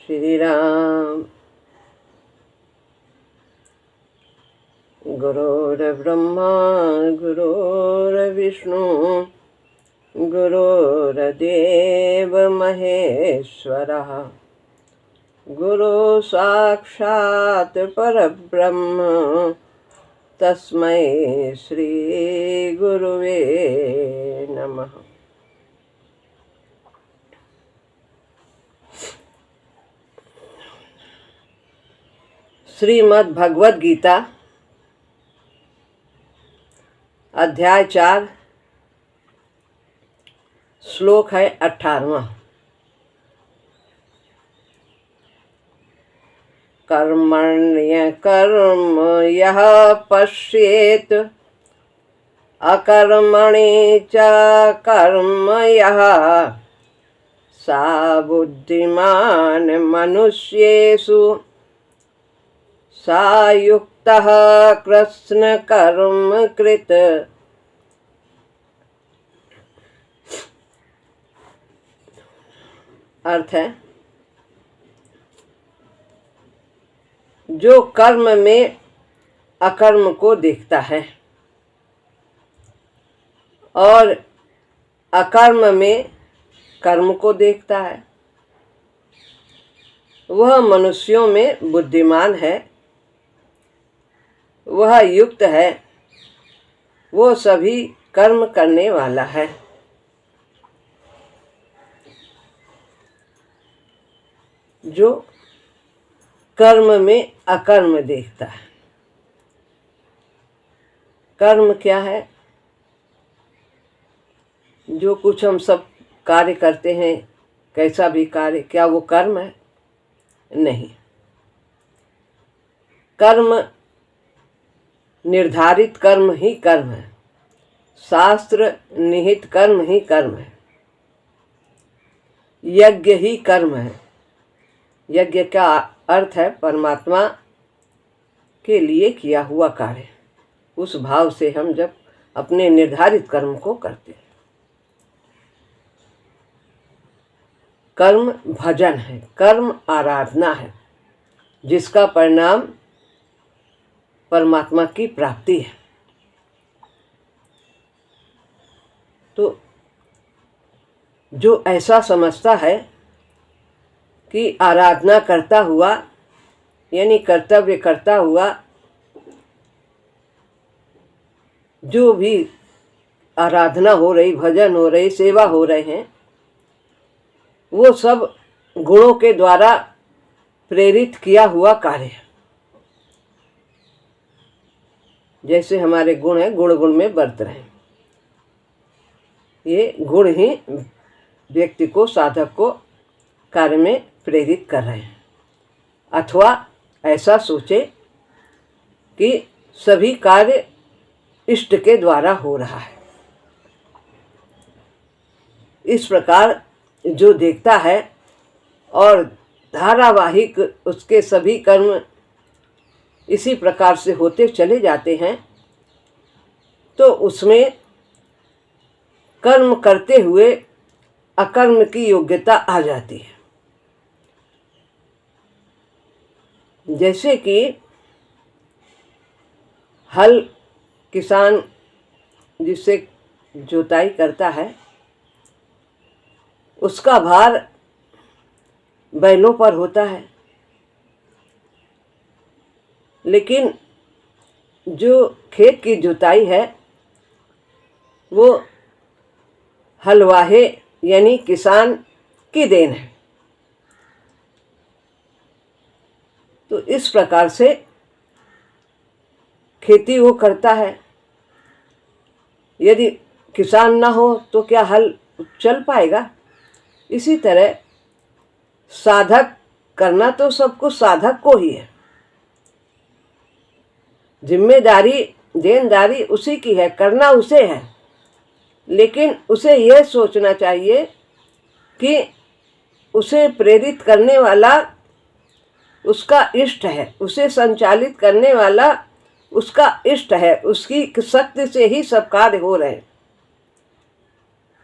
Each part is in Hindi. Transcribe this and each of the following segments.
श्री राम। गुरुर्ब्रह्मा गुरुर्विष्णु गुरुर्देव महेश्वरः गुरु साक्षात् परब्रह्म तस्मै श्री गुरुवे नमः। श्रीमद् भगवद गीता अध्याय 4 श्लोक है 18वां। कर्मण्य कर्म यः पश्येत् अकर्मणि च कर्म यः सा बुद्धिमान् मनुष्येषु सा युक्तः कृष्ण कर्म कृत। अर्थ है, जो कर्म में अकर्म को देखता है और अकर्म में कर्म को देखता है, वह मनुष्यों में बुद्धिमान है, वह युक्त है, वो सभी कर्म करने वाला है। जो कर्म में अकर्म देखता है। कर्म क्या है? जो कुछ हम सब कार्य करते हैं, कैसा भी कार्य, क्या वो कर्म है? नहीं। कर्म निर्धारित कर्म ही कर्म है, शास्त्र निहित कर्म ही कर्म है, यज्ञ ही कर्म है। यज्ञ का अर्थ है परमात्मा के लिए किया हुआ कार्य। उस भाव से हम जब अपने निर्धारित कर्म को करते हैं। कर्म भजन है, कर्म आराधना है, जिसका परिणाम परमात्मा की प्राप्ति है। तो जो ऐसा समझता है कि आराधना करता हुआ यानी कर्तव्य करता हुआ जो भी आराधना हो रही, भजन हो रही, सेवा हो रहे हैं, वो सब गुणों के द्वारा प्रेरित किया हुआ कार्य है। जैसे हमारे गुण हैं, गुण गुण में बरत रहे हैं। ये गुण ही व्यक्ति को, साधक को कार्य में प्रेरित कर रहे हैं। अथवा ऐसा सोचे कि सभी कार्य इष्ट के द्वारा हो रहा है। इस प्रकार जो देखता है और धारावाहिक उसके सभी कर्म इसी प्रकार से होते चले जाते हैं, तो उसमें कर्म करते हुए अकर्म की योग्यता आ जाती है। जैसे कि हल किसान जिससे जोताई करता है, उसका भार बैलों पर होता है, लेकिन जो खेत की जुताई है वो हलवाहे यानी किसान की देन है। तो इस प्रकार से खेती वो करता है। यदि किसान ना हो तो क्या हल चल पाएगा? इसी तरह साधक करना तो सब कुछ साधक को ही है। जिम्मेदारी, देनदारी उसी की है, करना उसे है, लेकिन उसे यह सोचना चाहिए कि उसे प्रेरित करने वाला उसका इष्ट है, उसे संचालित करने वाला उसका इष्ट है, उसकी शक्ति से ही सब कार्य हो रहे हैं।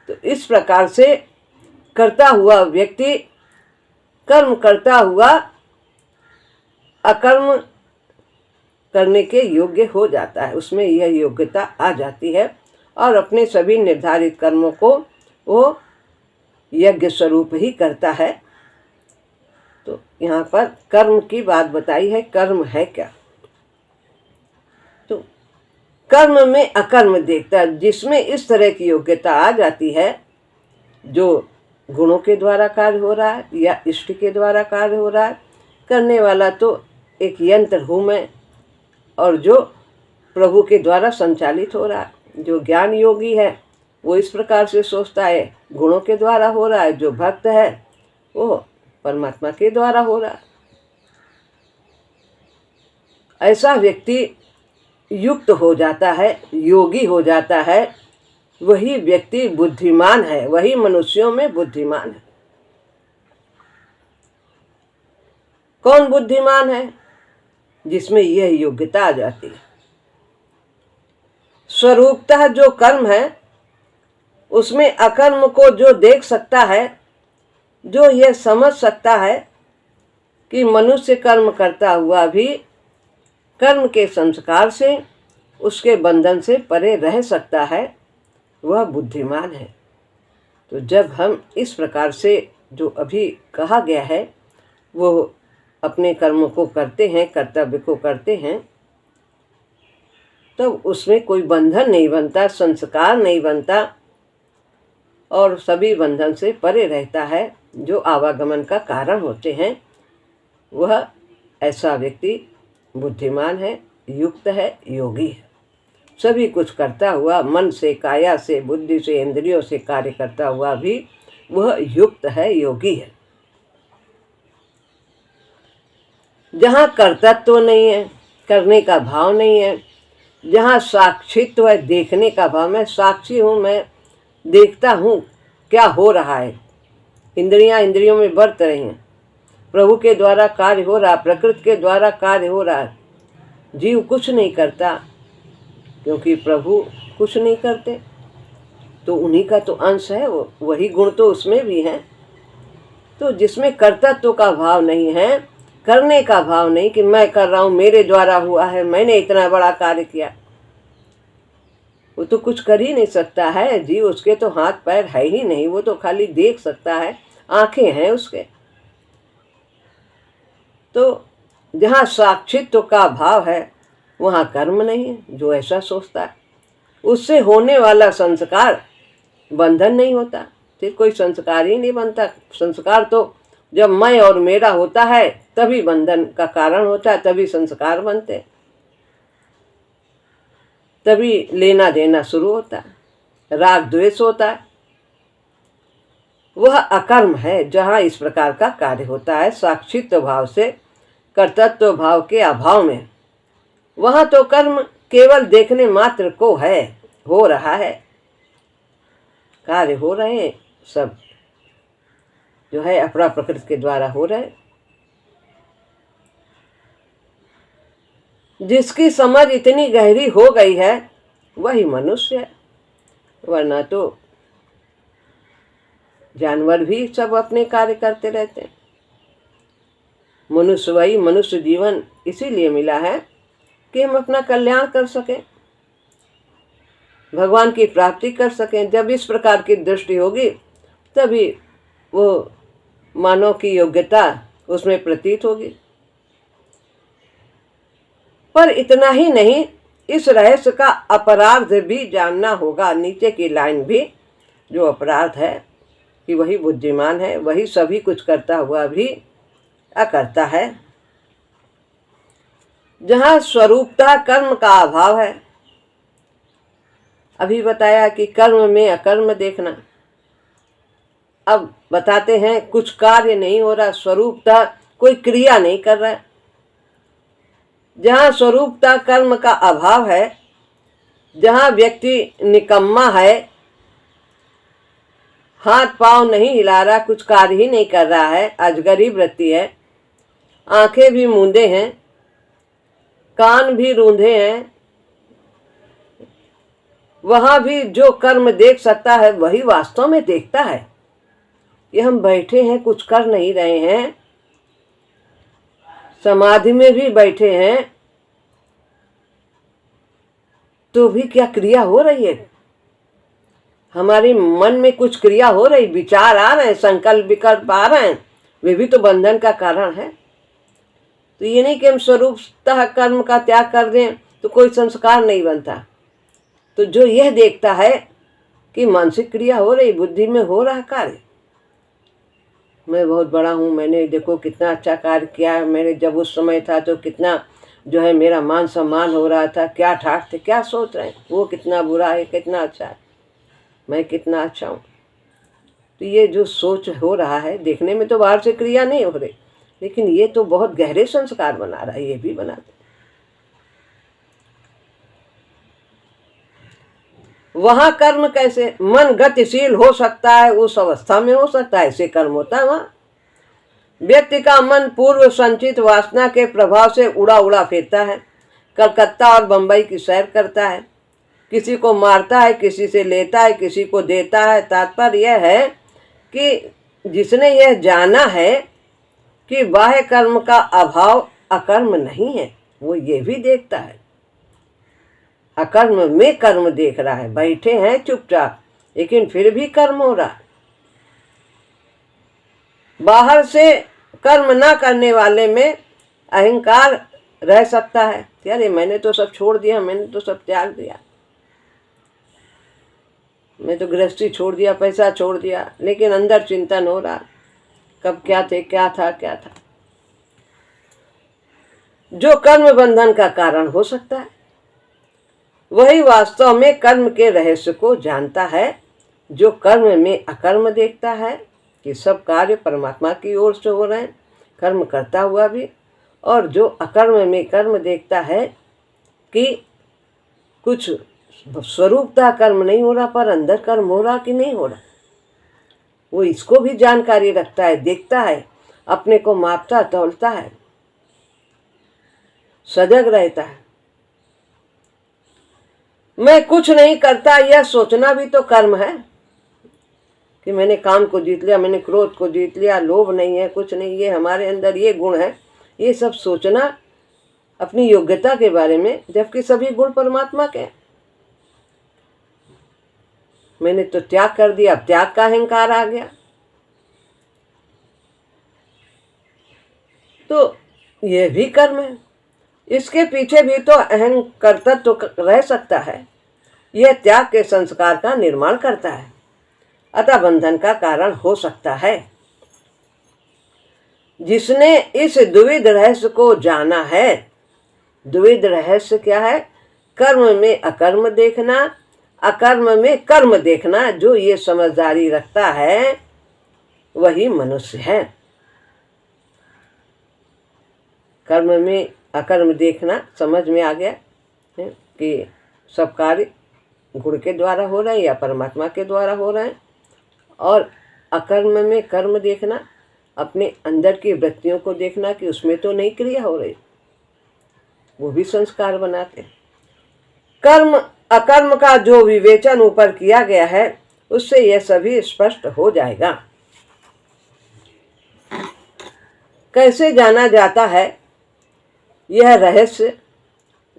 तो इस प्रकार से करता हुआ व्यक्ति कर्म करता हुआ अकर्म करने के योग्य हो जाता है, उसमें यह योग्यता आ जाती है और अपने सभी निर्धारित कर्मों को वो यज्ञ स्वरूप ही करता है। तो यहाँ पर कर्म की बात बताई है। कर्म है क्या? तो कर्म में अकर्म देखता है, जिसमें इस तरह की योग्यता आ जाती है, जो गुणों के द्वारा कार्य हो रहा है या इष्ट के द्वारा कार्य हो रहा है। करने वाला तो एक यंत्र हूँ मैं, और जो प्रभु के द्वारा संचालित हो रहा है। जो ज्ञान योगी है वो इस प्रकार से सोचता है, गुणों के द्वारा हो रहा है। जो भक्त है वो परमात्मा के द्वारा हो रहा है। ऐसा व्यक्ति युक्त हो जाता है, योगी हो जाता है। वही व्यक्ति बुद्धिमान है, वही मनुष्यों में बुद्धिमान है। कौन बुद्धिमान है? जिसमें यह योग्यता आ जाती है। स्वरूपतः जो कर्म है उसमें अकर्म को जो देख सकता है, जो यह समझ सकता है कि मनुष्य कर्म करता हुआ भी कर्म के संस्कार से, उसके बंधन से परे रह सकता है, वह बुद्धिमान है। तो जब हम इस प्रकार से जो अभी कहा गया है वो अपने कर्मों को करते हैं, कर्तव्य को करते हैं, तब उसमें कोई बंधन नहीं बनता, संस्कार नहीं बनता और सभी बंधन से परे रहता है। जो आवागमन का कारण होते हैं, वह ऐसा व्यक्ति बुद्धिमान है, युक्त है, योगी है। सभी कुछ करता हुआ, मन से, काया से, बुद्धि से, इंद्रियों से कार्य करता हुआ भी वह युक्त है, योगी है। जहाँ कर्तृत्व नहीं है, करने का भाव नहीं है, जहाँ साक्षित्व है, देखने का भाव, मैं साक्षी हूँ, मैं देखता हूँ क्या हो रहा है, इंद्रियां इंद्रियों में बरत रही हैं, प्रभु के द्वारा कार्य हो रहा, प्रकृति के द्वारा कार्य हो रहा है। जीव कुछ नहीं करता क्योंकि प्रभु कुछ नहीं करते, तो उन्हीं का तो अंश है, वही गुण तो उसमें भी है। तो जिसमें कर्तृत्व का भाव नहीं है, करने का भाव नहीं कि मैं कर रहा हूँ, मेरे द्वारा हुआ है, मैंने इतना बड़ा कार्य किया, वो तो कुछ कर ही नहीं सकता है। जीव, उसके तो हाथ पैर है ही नहीं, वो तो खाली देख सकता है, आंखें हैं उसके। तो जहाँ साक्षित्व का भाव है वहाँ कर्म नहीं है। जो ऐसा सोचता है उससे होने वाला संस्कार बंधन नहीं होता, फिर कोई संस्कार ही नहीं बनता। संस्कार तो जब मैं और मेरा होता है तभी बंधन का कारण होता है, तभी संस्कार बनते, तभी लेना देना शुरू होता है, राग द्वेष होता है। वह अकर्म है जहाँ इस प्रकार का कार्य होता है साक्षित्व भाव से, कर्तृत्व भाव के अभाव में। वहाँ तो कर्म केवल देखने मात्र को है, हो रहा है, कार्य हो रहे हैं, सब जो है अपरा प्रकृति के द्वारा हो रहे। जिसकी समझ इतनी गहरी हो गई है वही मनुष्य है, वरना तो जानवर भी सब अपने कार्य करते रहते हैं। मनुष्य, वही मनुष्य जीवन इसीलिए मिला है कि हम अपना कल्याण कर सकें, भगवान की प्राप्ति कर सकें। जब इस प्रकार की दृष्टि होगी तभी वो मानव की योग्यता उसमें प्रतीत होगी। पर इतना ही नहीं, इस रहस्य का अपराध भी जानना होगा। नीचे की लाइन भी जो अपराध है कि वही बुद्धिमान है, वही सभी कुछ करता हुआ भी अकर्ता है। जहाँ स्वरूपतः कर्म का अभाव है, अभी बताया कि कर्म में अकर्म देखना। अब बताते हैं कुछ कार्य नहीं हो रहा, स्वरूपतः कोई क्रिया नहीं कर रहा है। जहाँ स्वरूपतः कर्म का अभाव है, जहाँ व्यक्ति निकम्मा है, हाथ पांव नहीं हिला रहा, कुछ कार्य ही नहीं कर रहा है, अजगरी वृत्ति है, आंखें भी मूंदे हैं, कान भी रूंधे हैं, वहां भी जो कर्म देख सकता है वही वास्तव में देखता है। ये हम बैठे हैं, कुछ कर नहीं रहे हैं, समाधि में भी बैठे हैं तो भी क्या क्रिया हो रही है? हमारे मन में कुछ क्रिया हो रही, विचार आ रहे हैं, संकल्प विकल्प आ रहे हैं, वे भी तो बंधन का कारण है। तो ये नहीं कि हम स्वरूपतः कर्म का त्याग कर दें तो कोई संस्कार नहीं बनता। तो जो यह देखता है कि मानसिक क्रिया हो रही, बुद्धि में हो रहा कार्य, मैं बहुत बड़ा हूँ, मैंने देखो कितना अच्छा कार्य किया है, मैंने जब उस समय था तो कितना जो है मेरा मान सम्मान हो रहा था, क्या ठाठ थे, क्या सोच रहे हैं, वो कितना बुरा है, कितना अच्छा है, मैं कितना अच्छा हूँ। तो ये जो सोच हो रहा है, देखने में तो बाहर से क्रिया नहीं हो रही, लेकिन ये तो बहुत गहरे संस्कार बना रहा है, ये भी बनाते। वहां कर्म कैसे? मन गतिशील हो सकता है, उस अवस्था में हो सकता है, ऐसे कर्म होता है। वहां व्यक्ति का मन पूर्व संचित वासना के प्रभाव से उड़ा उड़ा फिरता है, कलकत्ता और बंबई की सैर करता है, किसी को मारता है, किसी से लेता है, किसी को देता है। तात्पर्य यह है कि जिसने यह जाना है कि बाह्य कर्म का अभाव अकर्म नहीं है, वो ये भी देखता है, अकर्म में कर्म देख रहा है। बैठे हैं चुपचाप, लेकिन फिर भी कर्म हो रहा है। बाहर से कर्म ना करने वाले में अहंकार रह सकता है, यार मैंने तो सब छोड़ दिया, मैंने तो सब त्याग दिया, मैं तो गृहस्थी छोड़ दिया, पैसा छोड़ दिया, लेकिन अंदर चिंतन हो रहा, कब क्या थे, क्या था, क्या था। जो कर्म बंधन का कारण हो सकता है, वही वास्तव में कर्म के रहस्य को जानता है। जो कर्म में अकर्म देखता है कि सब कार्य परमात्मा की ओर से हो रहे हैं, कर्म करता हुआ भी, और जो अकर्म में कर्म देखता है कि कुछ स्वरूपता कर्म नहीं हो रहा, पर अंदर कर्म हो रहा कि नहीं हो रहा, वो इसको भी जानकारी रखता है, देखता है, अपने को मापता तौलता है, सजग रहता है। मैं कुछ नहीं करता, यह सोचना भी तो कर्म है कि मैंने काम को जीत लिया, मैंने क्रोध को जीत लिया, लोभ नहीं है, कुछ नहीं, ये हमारे अंदर ये गुण है, ये सब सोचना अपनी योग्यता के बारे में, जबकि सभी गुण परमात्मा के। मैंने तो त्याग कर दिया, अब त्याग का अहंकार आ गया, तो यह भी कर्म है। इसके पीछे भी तो अहम कर्तव्य तो रह सकता है, यह त्याग के संस्कार का निर्माण करता है, अतः बंधन का कारण हो सकता है। जिसने इस द्विविध रहस्य को जाना है, द्विविध रहस्य क्या है? कर्म में अकर्म देखना, अकर्म में कर्म देखना। जो ये समझदारी रखता है वही मनुष्य है। कर्म में अकर्म देखना समझ में आ गया है कि सब कार्य गुण के द्वारा हो रहे हैं या परमात्मा के द्वारा हो रहे हैं, और अकर्म में कर्म देखना, अपने अंदर की वृत्तियों को देखना कि उसमें तो नहीं क्रिया हो रही, वो भी संस्कार बनाते। कर्म अकर्म का जो विवेचन ऊपर किया गया है, उससे यह सभी स्पष्ट हो जाएगा। कैसे जाना जाता है यह रहस्य?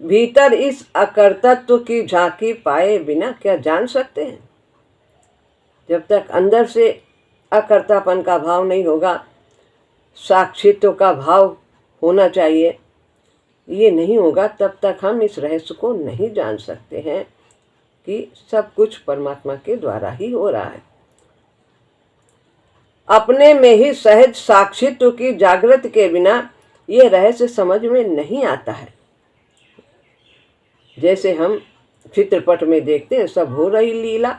भीतर इस अकर्तृत्व की झांकी पाए बिना क्या जान सकते हैं? जब तक अंदर से अकर्तापन का भाव नहीं होगा, साक्षित्व का भाव होना चाहिए, ये नहीं होगा, तब तक हम इस रहस्य को नहीं जान सकते हैं कि सब कुछ परमात्मा के द्वारा ही हो रहा है। अपने में ही सहज साक्षित्व की जागृति के बिना ये रहस्य समझ में नहीं आता है। जैसे हम चित्रपट में देखते हैं, सब हो रही लीला,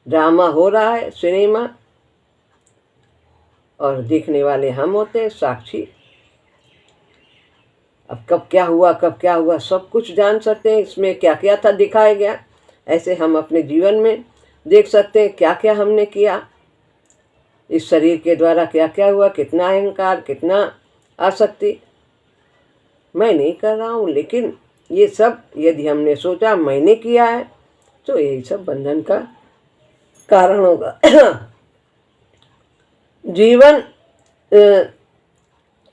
ड्रामा हो रहा है, सिनेमा, और देखने वाले हम होते हैं, साक्षी। अब कब क्या हुआ, कब क्या हुआ, सब कुछ जान सकते हैं, इसमें क्या क्या था दिखाया गया। ऐसे हम अपने जीवन में देख सकते हैं क्या क्या हमने किया, इस शरीर के द्वारा क्या क्या हुआ, कितना अहंकार, कितना आसक्ति। मैं नहीं कर रहा हूँ, लेकिन ये सब यदि हमने सोचा मैंने किया है तो यही सब बंधन का कारण होगा। जीवन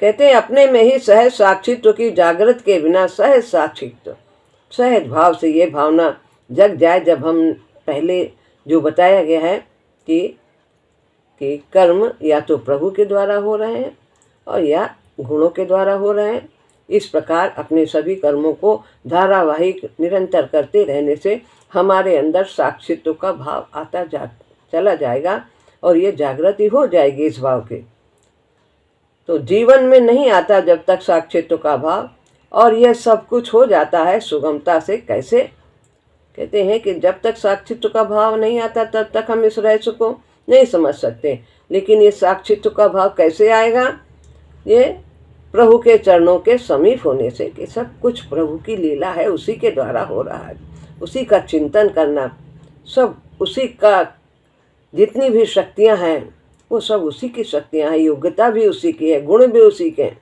कहते हैं अपने में ही सहज साक्षित्व की जागृत के बिना सहज साक्षित्व, सहज भाव से ये भावना जग जाए। जब हम पहले जो बताया गया है कि कर्म या तो प्रभु के द्वारा हो रहे हैं और या गुणों के द्वारा हो रहे हैं, इस प्रकार अपने सभी कर्मों को धारावाहिक निरंतर करते रहने से हमारे अंदर साक्षित्व का भाव आता चला जाएगा और ये जागृति हो जाएगी इस भाव के। तो जीवन में नहीं आता जब तक साक्षित्व का भाव, और यह सब कुछ हो जाता है सुगमता से। कैसे? कहते हैं कि जब तक साक्षित्व का भाव नहीं आता तब तक हम इस रहस्य को नहीं समझ सकते। लेकिन ये साक्षित्व का भाव कैसे आएगा? ये प्रभु के चरणों के समीप होने से, कि सब कुछ प्रभु की लीला है, उसी के द्वारा हो रहा है, उसी का चिंतन करना, सब उसी का, जितनी भी शक्तियां हैं वो सब उसी की शक्तियां हैं, योग्यता भी उसी की है, गुण भी उसी के हैं।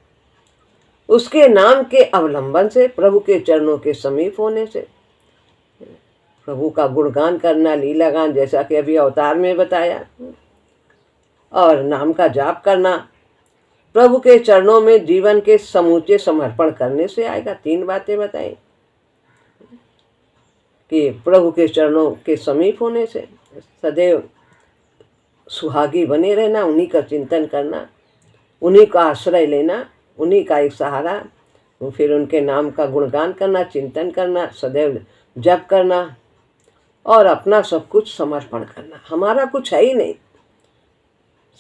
उसके नाम के अवलंबन से, प्रभु के चरणों के समीप होने से, प्रभु का गुणगान करना, लीला गान, जैसा कि अभी अवतार में बताया, और नाम का जाप करना, प्रभु के चरणों में जीवन के समूचे समर्पण करने से आएगा। 3 बातें बताई कि प्रभु के चरणों के समीप होने से, सदैव सुहागी बने रहना, उन्हीं का चिंतन करना, उन्हीं का आश्रय लेना, उन्हीं का एक सहारा, फिर उनके नाम का गुणगान करना, चिंतन करना, सदैव जप करना और अपना सब कुछ समर्पण करना। हमारा कुछ है ही नहीं,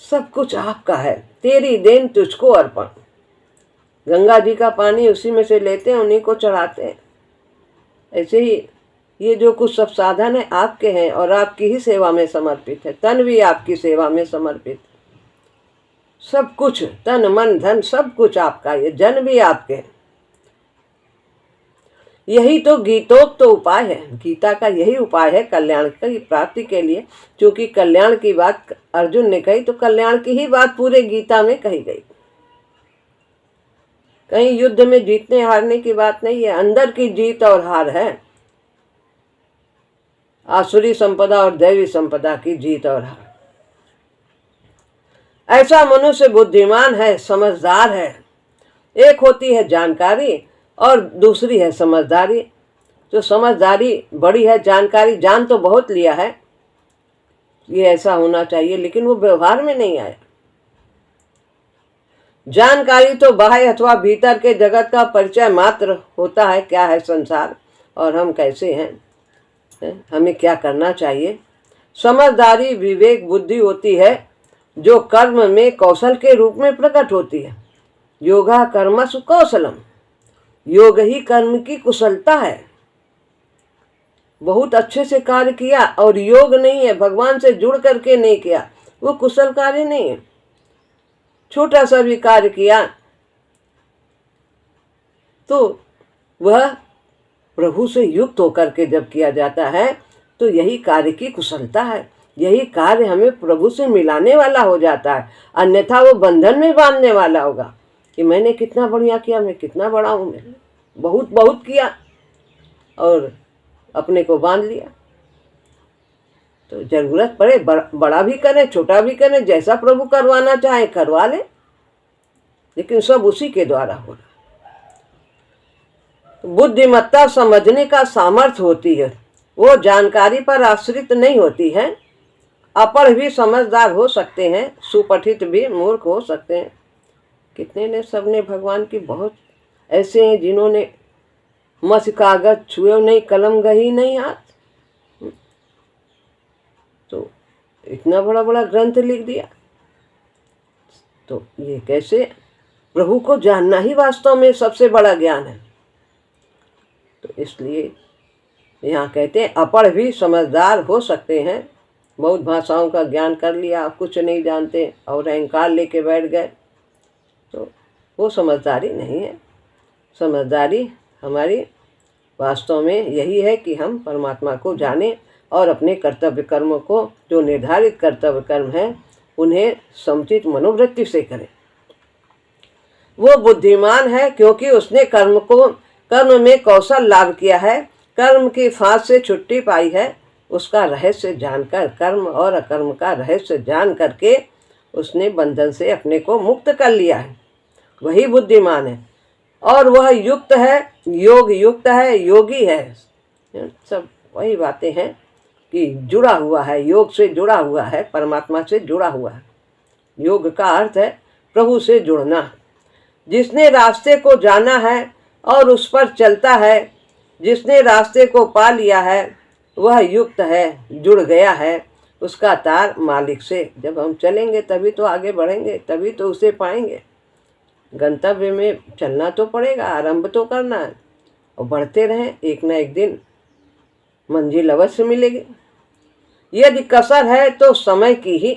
सब कुछ आपका है, तेरी देन तुझको अर्पण। गंगा जी का पानी उसी में से लेते हैं, उन्हीं को चढ़ाते हैं। ऐसे ही ये जो कुछ सब साधन है आपके हैं और आपकी ही सेवा में समर्पित है। तन भी आपकी सेवा में समर्पित, सब कुछ, तन मन धन सब कुछ आपका, ये जन भी आपके हैं। यही तो गीतोक्त तो उपाय है, गीता का यही उपाय है कल्याण की प्राप्ति के लिए। क्योंकि कल्याण की बात अर्जुन ने कही तो कल्याण की ही बात पूरे गीता में कही गई। कहीं युद्ध में जीतने हारने की बात नहीं है, अंदर की जीत और हार है, आसुरी संपदा और दैवी संपदा की जीत और हार। ऐसा मनुष्य बुद्धिमान है, समझदार है। एक होती है जानकारी और दूसरी है समझदारी। तो समझदारी बड़ी है, जानकारी, जान तो बहुत लिया है ये ऐसा होना चाहिए, लेकिन वो व्यवहार में नहीं आया। जानकारी तो बाह्य अथवा भीतर के जगत का परिचय मात्र होता है, क्या है संसार और हम कैसे हैं, हमें क्या करना चाहिए। समझदारी विवेक बुद्धि होती है जो कर्म में कौशल के रूप में प्रकट होती है। योगा कर्मसु कौशलम, योग ही कर्म की कुशलता है। बहुत अच्छे से कार्य किया और योग नहीं है, भगवान से जुड़ करके नहीं किया, वो कुशल कार्य नहीं है। छोटा सा भी कार्य किया तो वह प्रभु से युक्त होकर के जब किया जाता है तो यही कार्य की कुशलता है। यही कार्य हमें प्रभु से मिलाने वाला हो जाता है, अन्यथा वो बंधन में बांधने वाला होगा कि मैंने कितना बढ़िया किया, मैं कितना बड़ा हूँ, मैंने बहुत बहुत किया और अपने को बांध लिया। तो जरूरत पड़े बड़ा भी करें छोटा भी करें, जैसा प्रभु करवाना चाहे करवा ले, लेकिन सब उसी के द्वारा हो रहा। बुद्धिमत्ता समझने का सामर्थ्य होती है, वो जानकारी पर आश्रित नहीं होती है। अपढ़ भी समझदार हो सकते हैं, सुपठित भी मूर्ख हो सकते हैं। कितने ने, सबने भगवान की बहुत ऐसे हैं जिन्होंने मस कागज छुए नहीं, कलम गही नहीं हाथ, तो इतना बड़ा बड़ा ग्रंथ लिख दिया। तो ये कैसे? प्रभु को जानना ही वास्तव में सबसे बड़ा ज्ञान है। तो इसलिए यहाँ कहते हैं अपढ़ भी समझदार हो सकते हैं। बहुत भाषाओं का ज्ञान कर लिया, कुछ नहीं जानते और अहंकार लेके बैठ गए, तो वो समझदारी नहीं है। समझदारी हमारी वास्तव में यही है कि हम परमात्मा को जानें और अपने कर्तव्य कर्मों को, जो निर्धारित कर्तव्य कर्म हैं, उन्हें समुचित मनोवृत्ति से करें। वो बुद्धिमान है क्योंकि उसने कर्म में कौशल लाभ किया है, कर्म की फांस से छुट्टी पाई है। उसका रहस्य जानकर, कर्म और अकर्म का रहस्य जान करके उसने बंधन से अपने को मुक्त कर लिया है। वही बुद्धिमान है, और वह युक्त है, योग युक्त है, योगी है। सब वही बातें हैं कि जुड़ा हुआ है, योग से जुड़ा हुआ है, परमात्मा से जुड़ा हुआ है। योग का अर्थ है प्रभु से जुड़ना। जिसने रास्ते को जाना है और उस पर चलता है, जिसने रास्ते को पा लिया है, वह युक्त है, जुड़ गया है उसका तार मालिक से। जब हम चलेंगे तभी तो आगे बढ़ेंगे, तभी तो उसे पाएंगे। गंतव्य में चलना तो पड़ेगा, आरंभ तो करना है, और बढ़ते रहें, एक न एक दिन मंजिल अवश्य मिलेगी। यदि कसर है तो समय की ही,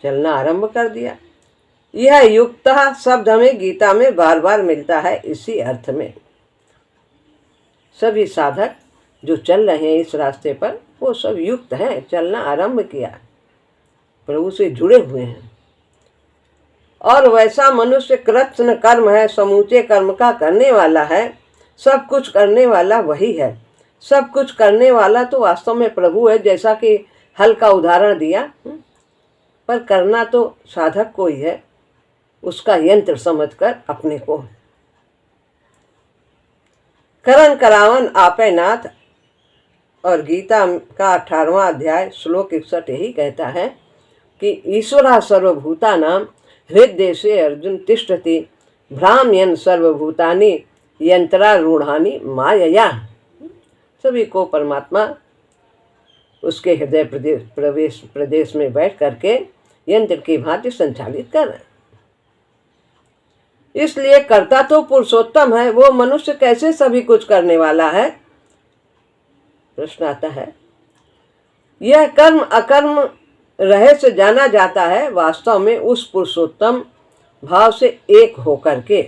चलना आरंभ कर दिया। यह युक्तः शब्द हमें गीता में बार बार मिलता है इसी अर्थ में। सभी साधक जो चल रहे हैं इस रास्ते पर, वो सब युक्त हैं, चलना आरंभ किया, प्रभु से जुड़े हुए हैं। और वैसा मनुष्य कृत्न कर्म है, समूचे कर्म का करने वाला है। सब कुछ करने वाला वही है। सब कुछ करने वाला तो वास्तव में प्रभु है, जैसा कि हल का उदाहरण दिया, पर करना तो साधक को ही है, उसका यंत्र समझकर अपने को। करण करावन आपे नाथ, और गीता का 18वां अध्याय श्लोक 61 यही कहता है कि ईश्वरः सर्वभूतानां हृदय अर्जुन तिष्ठति भ्राम्यन् सर्वभूतानि यंत्रारूढ़ानि मायया। सभी को परमात्मा उसके हृदय प्रदेश में बैठ करके यंत्र की भांति संचालित कर रहे हैं। इसलिए कर्ता तो पुरुषोत्तम है, वो मनुष्य कैसे सभी कुछ करने वाला है? प्रश्न आता है। यह कर्म अकर्म रहस्य जाना जाता है वास्तव में उस पुरुषोत्तम भाव से एक होकर के।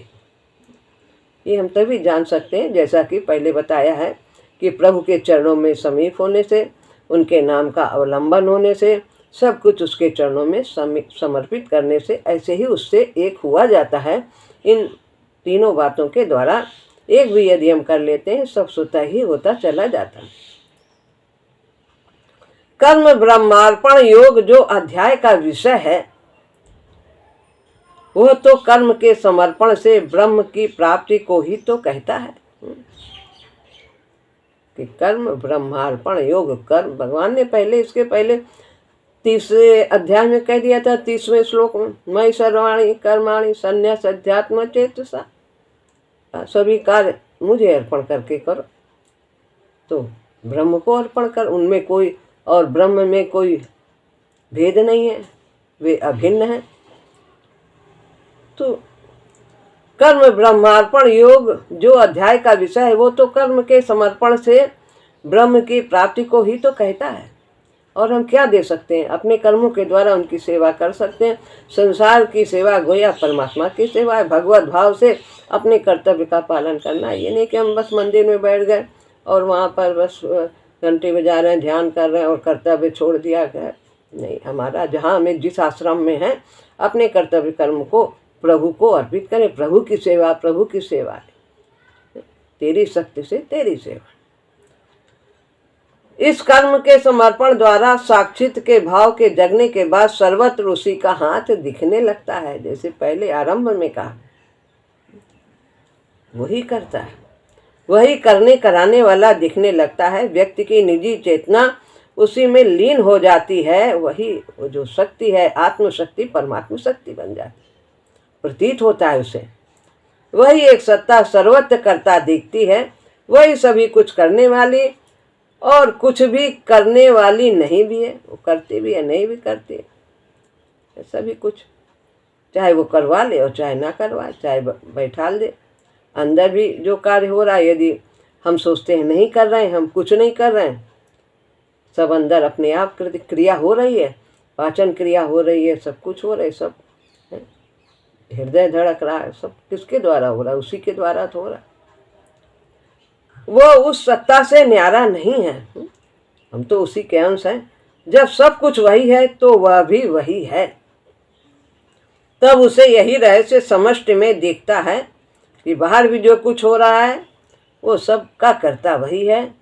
ये हम तभी जान सकते हैं, जैसा कि पहले बताया है कि प्रभु के चरणों में समीप होने से, उनके नाम का अवलंबन होने से, सब कुछ उसके चरणों में समर्पित करने से, ऐसे ही उससे एक हुआ जाता है। इन तीनों बातों के द्वारा एक भी यदि हम कर लेते हैं, सब स्वतः ही होता चला जाता है। कर्म ब्रह्मार्पण योग जो अध्याय का विषय है, वह तो कर्म के समर्पण से ब्रह्म की प्राप्ति को ही तो कहता है कि कर्म ब्रह्मार्पण योग। कर्म भगवान ने पहले, इसके पहले 30वें अध्याय में कह दिया था, 30वें श्लोक में, मयि सर्वाणि कर्माणि संन्यास अध्यात्म चेतसा, सभी कार्य मुझे अर्पण करके करो। तो ब्रह्म को अर्पण कर, उनमें कोई और ब्रह्म में कोई भेद नहीं है, वे अभिन्न हैं। तो कर्म ब्रह्मार्पण योग जो अध्याय का विषय है, वो तो कर्म के समर्पण से ब्रह्म की प्राप्ति को ही तो कहता है। और हम क्या दे सकते हैं? अपने कर्मों के द्वारा उनकी सेवा कर सकते हैं। संसार की सेवा गोया परमात्मा की सेवा है। भगवत भाव से अपने कर्तव्य का पालन करना। ये नहीं कि हम बस मंदिर में बैठ गए और वहाँ पर बस घंटे बजा रहे हैं, ध्यान कर रहे हैं और कर्तव्य छोड़ दिया गया। नहीं, हमारा जहाँ हमें जिस आश्रम में है, अपने कर्तव्य कर्म को प्रभु को अर्पित करें। प्रभु की सेवा, प्रभु की सेवा है, तेरी शक्ति से तेरी सेवा। इस कर्म के समर्पण द्वारा साक्षित के भाव के जगने के बाद सर्वत्र उसी का हाथ दिखने लगता है। जैसे पहले आरंभ में कहा, वही करता है, वही करने कराने वाला दिखने लगता है। व्यक्ति की निजी चेतना उसी में लीन हो जाती है। वही वो जो शक्ति है, आत्मशक्ति परमात्मा शक्ति बन जाती है, प्रतीत होता है उसे। वही एक सत्ता सर्वत्र करता दिखती है। वही सभी कुछ करने वाली और कुछ भी करने वाली नहीं भी है। वो करती भी है, नहीं भी करती है, सभी कुछ। चाहे वो करवा ले और चाहे ना करवाए, चाहे बैठा दे। अंदर भी जो कार्य हो रहा है, यदि हम सोचते हैं नहीं कर रहे हैं, हम कुछ नहीं कर रहे हैं, सब अंदर अपने आप क्रिया हो रही है, पाचन क्रिया हो रही है, सब कुछ हो रहा है, सब हृदय धड़क रहा है, सब किसके द्वारा हो रहा है? उसी के द्वारा तो हो रहा है। वो उस सत्ता से न्यारा नहीं है। हम तो उसी के अंश हैं। जब सब कुछ वही है तो वह भी वही है। तब उसे यही रहस्य समष्टि में दिखता है कि बाहर भी जो कुछ हो रहा है वो सब का करता वही है,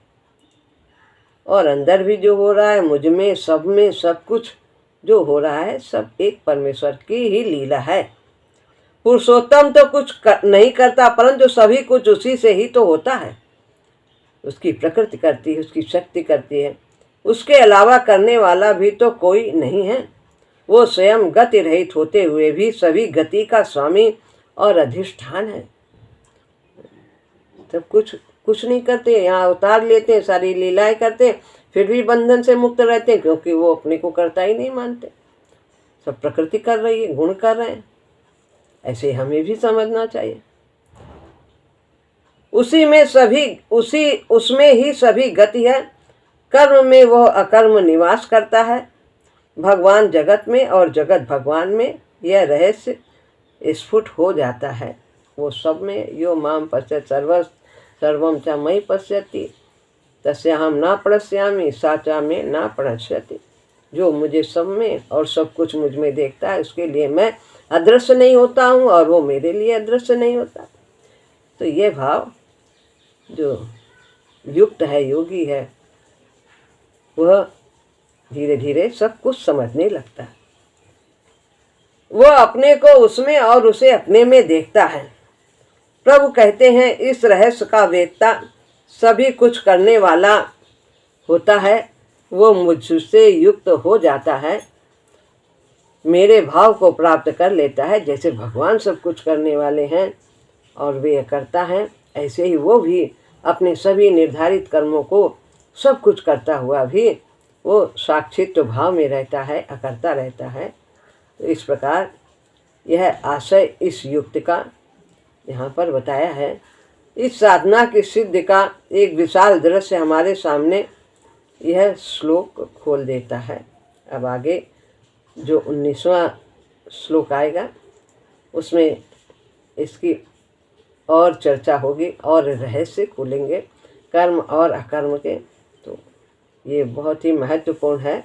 और अंदर भी जो हो रहा है, मुझ में, सब में, सब कुछ जो हो रहा है, सब एक परमेश्वर की ही लीला है। पुरुषोत्तम तो कुछ नहीं करता, परंतु सभी कुछ उसी से ही तो होता है। उसकी प्रकृति करती है, उसकी शक्ति करती है, उसके अलावा करने वाला भी तो कोई नहीं है। वो स्वयं गति रहित होते हुए भी सभी गति का स्वामी और अधिष्ठान है। तब कुछ नहीं करते, यहाँ अवतार लेते हैं, सारी लीलाएं करते हैं, फिर भी बंधन से मुक्त रहते हैं, क्योंकि वो अपने को करता ही नहीं मानते। सब प्रकृति कर रही है, गुण कर रहे हैं। ऐसे हमें भी समझना चाहिए। उसमें ही सभी गति है। कर्म में वह अकर्म निवास करता है, भगवान जगत में और जगत भगवान में। यह रहस्य स्फुट हो जाता है। वो सब में यो माम पश्यत सर्वम च मयि पश्यति तस्याहम न प्रणश्यामि साचा में न प्रणश्यति। जो मुझे सब में और सब कुछ मुझ में देखता है, उसके लिए मैं अदृश्य नहीं होता हूँ और वो मेरे लिए अदृश्य नहीं होता। तो ये भाव जो युक्त है, योगी है, वह धीरे धीरे सब कुछ समझने लगता है। वह अपने को उसमें और उसे अपने में देखता है। प्रभु कहते हैं, इस रहस्य का वेत्ता सभी कुछ करने वाला होता है। वो मुझसे युक्त हो जाता है, मेरे भाव को प्राप्त कर लेता है। जैसे भगवान सब कुछ करने वाले हैं और वे करता है, ऐसे ही वो भी अपने सभी निर्धारित कर्मों को सब कुछ करता हुआ भी वो साक्षित्व भाव में रहता है, अकर्ता रहता है। तो इस प्रकार यह आशय इस युक्ति का यहाँ पर बताया है। इस साधना की सिद्धि का एक विशाल दृश्य हमारे सामने यह श्लोक खोल देता है। अब आगे जो 19वां श्लोक आएगा उसमें इसकी और चर्चा होगी और रहस्य खुलेंगे कर्म और अकर्म के। तो ये बहुत ही महत्वपूर्ण है,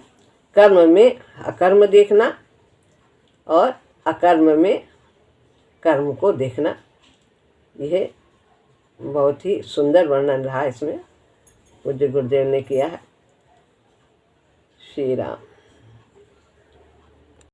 कर्म में अकर्म देखना और अकर्म में कर्म को देखना। यह बहुत ही सुंदर वर्णन रहा इसमें पूज्य गुरुदेव ने किया है। श्री राम।